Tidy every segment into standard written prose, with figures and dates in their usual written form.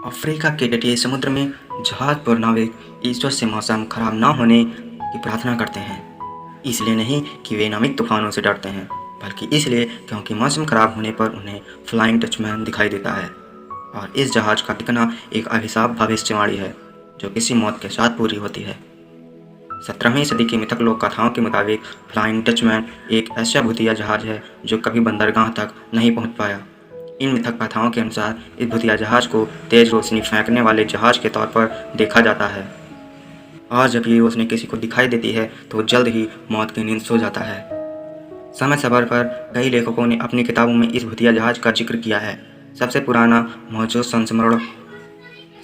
Africa के तटीय समुद्र में जहाज पर नाविक ईश्वर से मौसम खराब न होने की प्रार्थना करते हैं। इसलिए नहीं कि वे नामिक तूफानों से डरते हैं, बल्कि इसलिए क्योंकि मौसम खराब होने पर उन्हें फ्लाइंग डचमैन दिखाई देता है। और इस जहाज का दिखना एक अभिशाप भविष्यवाणी है जो किसी मौत के साथ पूरी होती है। 17वीं सदी की मिथक लोक कथाओं के मुताबिक फ्लाइंग डचमैन एक ऐसा भूतिया जहाज है जो कभी बंदरगाह तक नहीं पहुंच पाया। इन मिथक कथाओं के अनुसार इस भूतिया जहाज को तेज रोशनी फेंकने वाले जहाज के तौर पर देखा जाता है, और जब ये रोशनी किसी को दिखाई देती है तो जल्द ही मौत की नींद सो जाता है। समय समय पर कई लेखकों ने अपनी किताबों में इस भूतिया जहाज का जिक्र किया है। सबसे पुराना मौजूद संस्मरण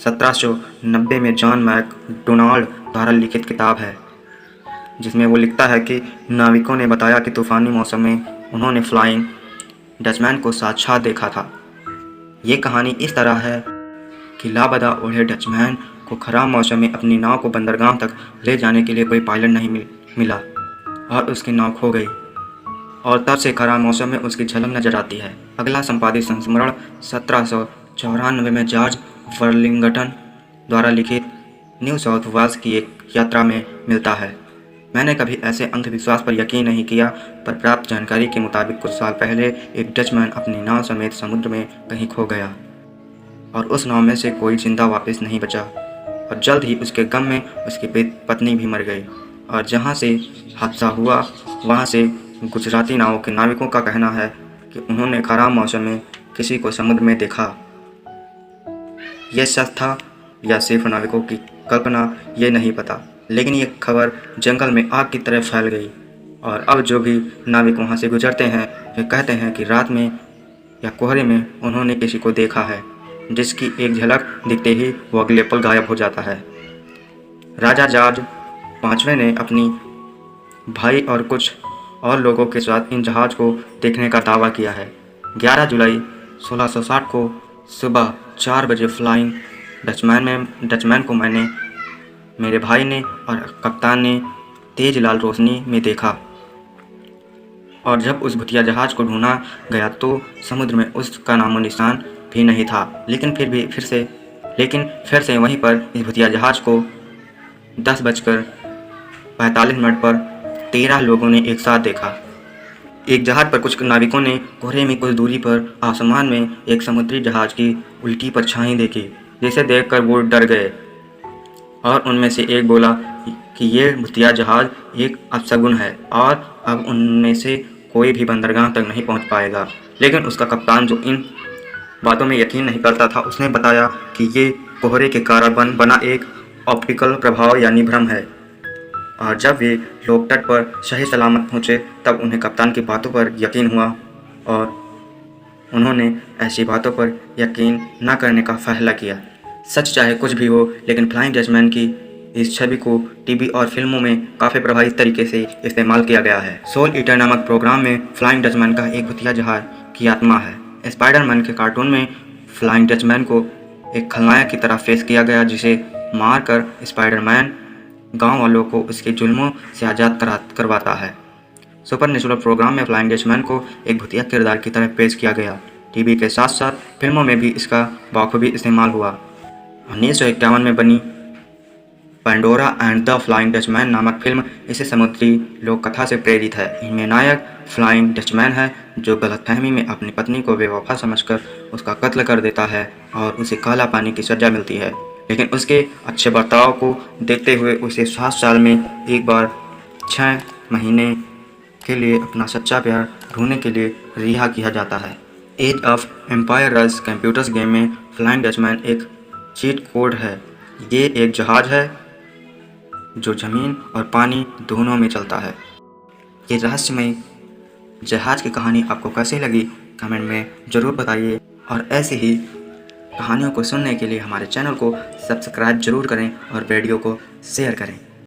1790 में जॉन मैकडोनाल्ड द्वारा लिखित किताब है, जिसमें वो लिखता है कि नाविकों ने बताया कि तूफानी मौसम में उन्होंने फ्लाइंग डचमैन को साक्षात देखा था। ये कहानी इस तरह है कि लापता ओढ़े डचमैन को खराब मौसम में अपनी नाव को बंदरगाह तक ले जाने के लिए कोई पायलट नहीं मिला और उसकी नाव खो गई, और तब से खराब मौसम में उसकी झलक नजर आती है। अगला संपादित संस्मरण 1794 में जॉर्ज वर्लिंगटन द्वारा लिखित न्यू साउथ वेल्स की एक यात्रा में मिलता है। मैंने कभी ऐसे अंधविश्वास पर यकीन नहीं किया, पर प्राप्त जानकारी के मुताबिक कुछ साल पहले एक डचमैन अपनी नाव समेत समुद्र में कहीं खो गया और उस नाव में से कोई जिंदा वापस नहीं बचा, और जल्द ही उसके गम में उसकी पत्नी भी मर गई। और जहाँ से हादसा हुआ वहाँ से गुजराती नावों के नाविकों का कहना है कि उन्होंने खराब मौसम में किसी को समुद्र में देखा। यह सच था या सिर्फ नाविकों की कल्पना, ये नहीं पता, लेकिन ये खबर जंगल में आग की तरह फैल गई, और अब जो भी नाविक वहाँ से गुजरते हैं वे कहते हैं कि रात में या कोहरे में उन्होंने किसी को देखा है, जिसकी एक झलक दिखते ही वो अगले पल गायब हो जाता है। राजा जॉर्ज पाँचवें ने अपनी भाई और कुछ और लोगों के साथ इन जहाज को देखने का दावा किया है। 11 जुलाई 1660 को सुबह 4 बजे फ्लाइंग डचमैन को मैंने, मेरे भाई ने और कप्तान ने तेज लाल रोशनी में देखा, और जब उस भूतिया जहाज को ढूंढा गया तो समुद्र में उसका नामो निशान भी नहीं था। लेकिन फिर से वहीं पर इस भूतिया जहाज को 10:45 पर 13 लोगों ने एक साथ देखा। एक जहाज पर कुछ नाविकों ने कोहरे में कुछ दूरी पर आसमान में एक समुद्री जहाज की उल्टी परछाई देखी, जिसे देखकर वो डर गए, और उनमें से एक बोला कि ये भूतिया जहाज एक अपशगुन है और अब उनमें से कोई भी बंदरगाह तक नहीं पहुंच पाएगा। लेकिन उसका कप्तान, जो इन बातों में यकीन नहीं करता था, उसने बताया कि ये कोहरे के कारण बना एक ऑप्टिकल प्रभाव यानी भ्रम है। और जब वे लोग तट पर सही सलामत पहुँचे तब उन्हें कप्तान की बातों पर यकीन हुआ, और उन्होंने ऐसी बातों पर यकीन न करने का फैसला किया। सच चाहे कुछ भी हो, लेकिन फ्लाइंग डचमैन की इस छवि को टीवी और फिल्मों में काफ़ी प्रभावित तरीके से इस्तेमाल किया गया है। सोल ईटर नामक प्रोग्राम में फ्लाइंग डचमैन का एक भूतिया जहाज की आत्मा है। स्पाइडरमैन के कार्टून में फ्लाइंग डचमैन को एक खलनायक की तरह पेश किया गया, जिसे मारकर स्पाइडरमैन गाँव वालों को उसके जुल्मों से आज़ाद करवाता है। सुपरनेचुरल प्रोग्राम में फ्लाइंग डचमैन को एक भूतिया किरदार की तरह पेश किया गया। टीवी के साथ साथ फिल्मों में भी इसका बखूबी इस्तेमाल हुआ। 1951 में बनी Pandora and the flying Dutchman नामक फिल्म इसे समुद्री लोक कथा से प्रेरित है। इनमें नायक फ्लाइंग डचमैन है, जो गलतफहमी में अपनी पत्नी को बेवफा समझकर उसका कत्ल कर देता है और उसे काला पानी की सजा मिलती है। लेकिन उसके अच्छे बर्ताव को देखते हुए उसे 7 साल में एक बार 6 महीने के लिए अपना सच्चा प्यार ढूंढने के लिए रिहा किया जाता है। Age of Empires computers game में फ्लाइंग डचमैन एक चीट कोड है। ये एक जहाज है जो ज़मीन और पानी दोनों में चलता है। ये रहस्यमय जहाज की कहानी आपको कैसी लगी कमेंट में ज़रूर बताइए, और ऐसी ही कहानियों को सुनने के लिए हमारे चैनल को सब्सक्राइब जरूर करें और वीडियो को शेयर करें।